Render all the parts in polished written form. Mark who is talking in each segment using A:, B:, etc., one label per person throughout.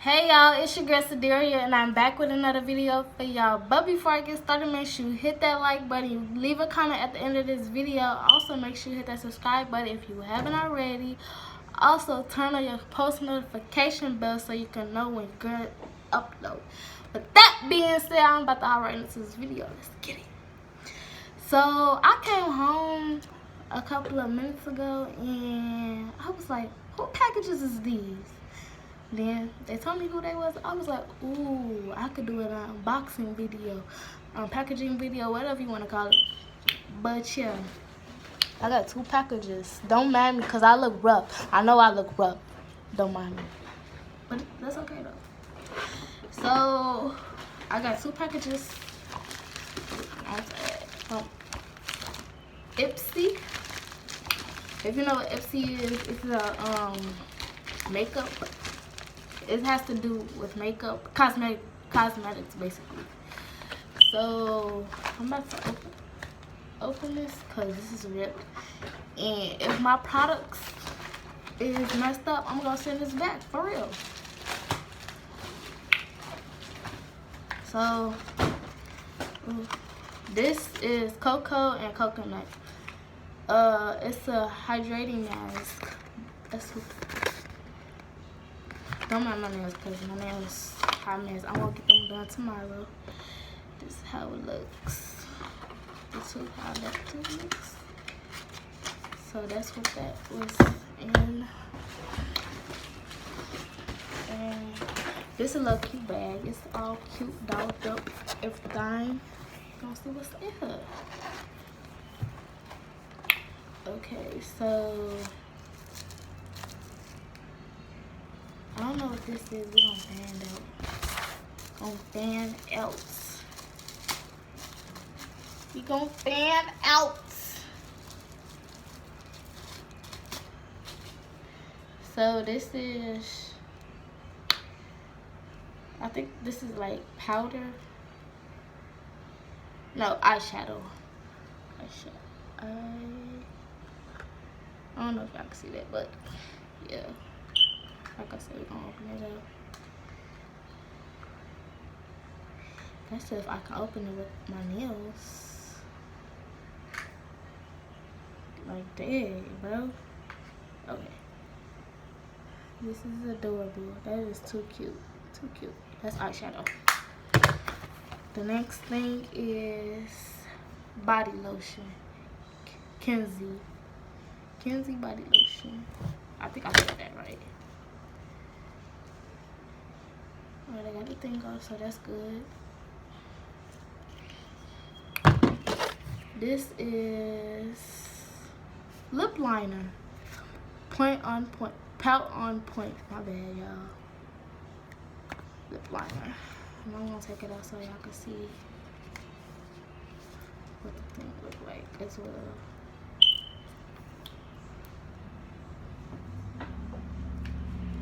A: Hey y'all, it's your girl Sadaria and I'm back with another video for y'all. But before I get started, make sure you hit that like button, leave a comment at the end of this video. Also make sure you hit that subscribe button if you haven't already. Also turn on your post notification bell so you can know when girl upload. With that being said, I'm about to hop right into this video. Let's get it. So I came home a couple of minutes ago and I was like, who packages is these? Then they told me who they was. I was like, ooh, I could do an unboxing video, packaging video, whatever you want to call it. But yeah, I got two packages. Don't mind me because I look rough. I know I look rough. Don't mind me. But that's okay though. So I got two packages. Ipsy. If you know what Ipsy is, it's a makeup. It has to do with makeup, cosmetics basically. So I'm about to open this because this is ripped. And if my products is messed up, I'm gonna send this back for real. So this is cocoa and coconut. It's a hydrating mask. Don't mind my nails because my nails are hot mess. I'm gonna get them done tomorrow. This is how it looks. This is how that looks. So that's what that was in. And this is a little cute bag. It's all cute, dolled up, everything. Gonna see what's in here. Okay, so I don't know what this is. We're gonna fan out. We gonna fan out. So this is, I think this is like powder. No, eyeshadow. I don't know if y'all can see that, but yeah. Like I said, we're gonna open it up. That's if I can open it with my nails. Like that, bro. Okay. This is adorable. That is too cute. Too cute. That's eyeshadow. The next thing is body lotion. Kenzie body lotion. I think I said that right. Alright, I got the thing off, so that's good. This is lip liner. Point on point. Pout on point. My bad, y'all. Lip liner. And I'm gonna take it out so y'all can see what the thing look like as well.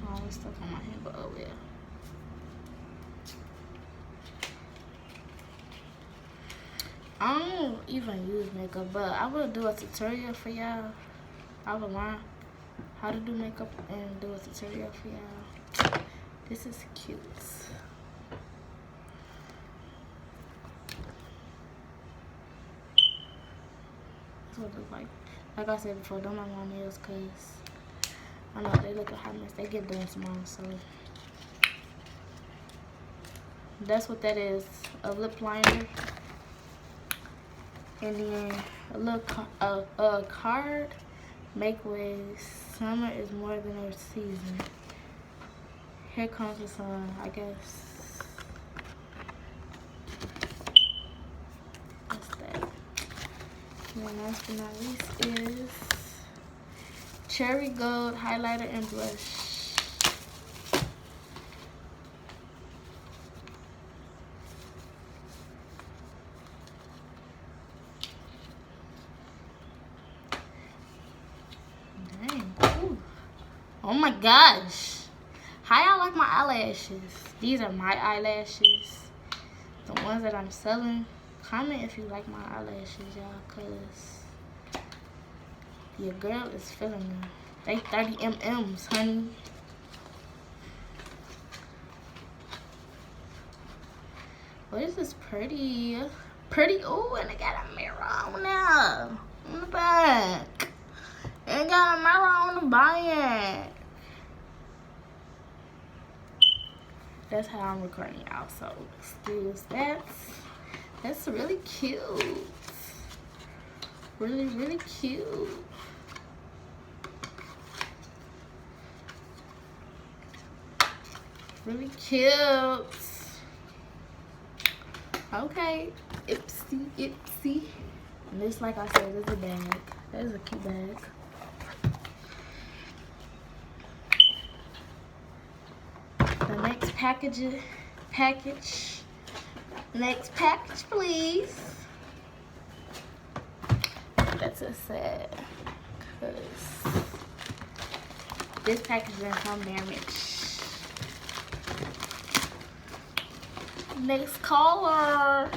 A: Oh, it's stuck on my hand, but oh yeah. I don't even use makeup, but I will do a tutorial for y'all. I will learn how to do makeup and do a tutorial for y'all. This is cute. That's what it looks like. Like I said before, don't mind my nails because I know they look a hot mess. They get done tomorrow, so that's what that is. A lip liner. And then a little card. Make waves. Summer is more than a season. Here comes the sun, I guess. That's that. And then last but not least is Cherry Gold highlighter and blush. Oh my gosh. How y'all like my eyelashes? These are my eyelashes. The ones that I'm selling. Comment if you like my eyelashes, y'all, cause your girl is feeling them. They 30 mm's, honey. Oh, this is pretty. Pretty. Oh, and it got a mirror on there. On the back. It got a mirror on the back. That's how I'm recording y'all. So, excuse that. That's really cute. Really, really cute. Really cute. Okay, Ipsy. And this, like I said, is a bag. That is a cute bag. The next package. Next package, please. That's so sad, cause this package didn't come damaged. Next color.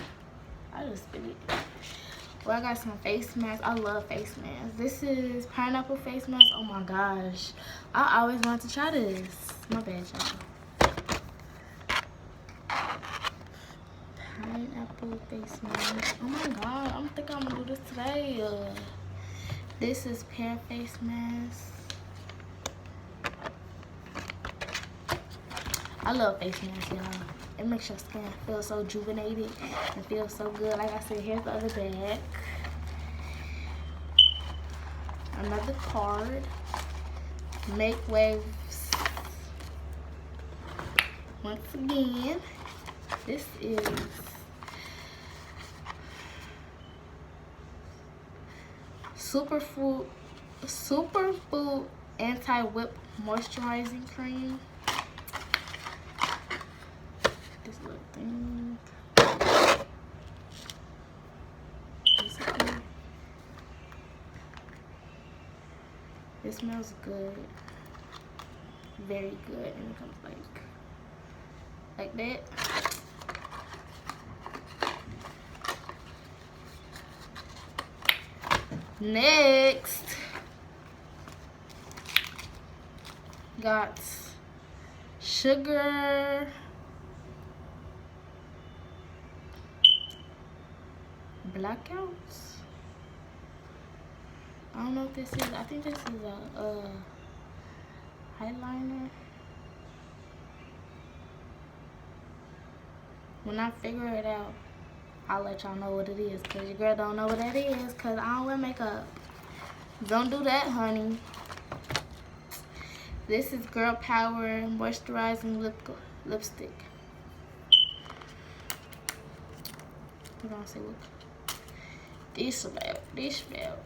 A: I just spit it. Well, I got some face masks. I love face masks. This is pineapple face mask. Oh my gosh, I always wanted to try this. My bad, y'all. Pineapple face mask. Oh my god, I think I'm gonna do this today. This is pear face mask. I love face masks, y'all. It makes your skin feel so rejuvenated and feel so good. Like I said, here's the other bag. Another card. Make waves. Once again, this is Superfood Anti-Whip Moisturizing Cream. This little thing. This smells good. Very good. And it comes like that. Next, got sugar blackouts. I don't know what this is. I think this is a eyeliner. When I figure it out, I'll let y'all know what it is, because your girl don't know what that is, because I don't wear makeup. Don't do that, honey. This is Girl Power Moisturizing Lipstick. We're gonna see what these smell.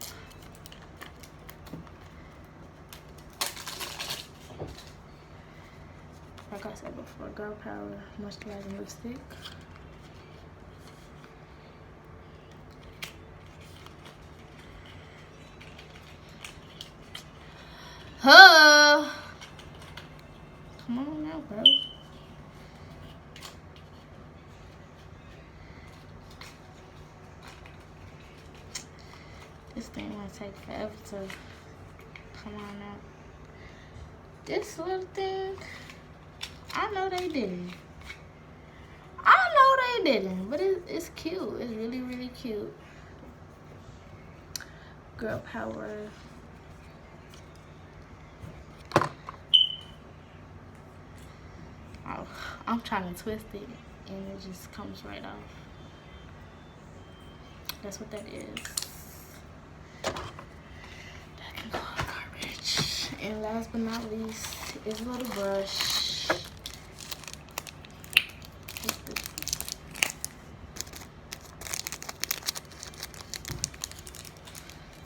A: Like I said before, Girl Power Moisturizing Lipstick. Come on now, bro. This thing gonna take forever to come on out. This little thing, I know they didn't. But it's cute. It's really, really cute. Girl Power. Oh, I'm trying to twist it and it just comes right off. That's what that is. That can go in garbage. And last but not least is a little brush.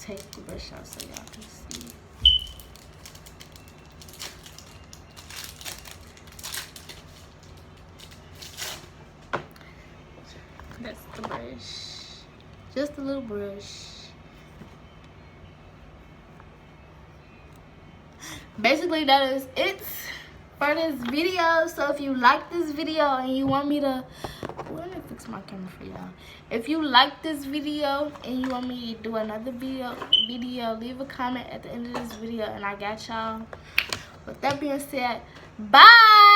A: Take the brush out so y'all can see. That's the brush. Just a little brush. Basically, that is it for this video. So if you like this video and you want me to, let me fix my camera for y'all. If you like this video and you want me to do another video, leave a comment at the end of this video and I got y'all. With that being said, bye.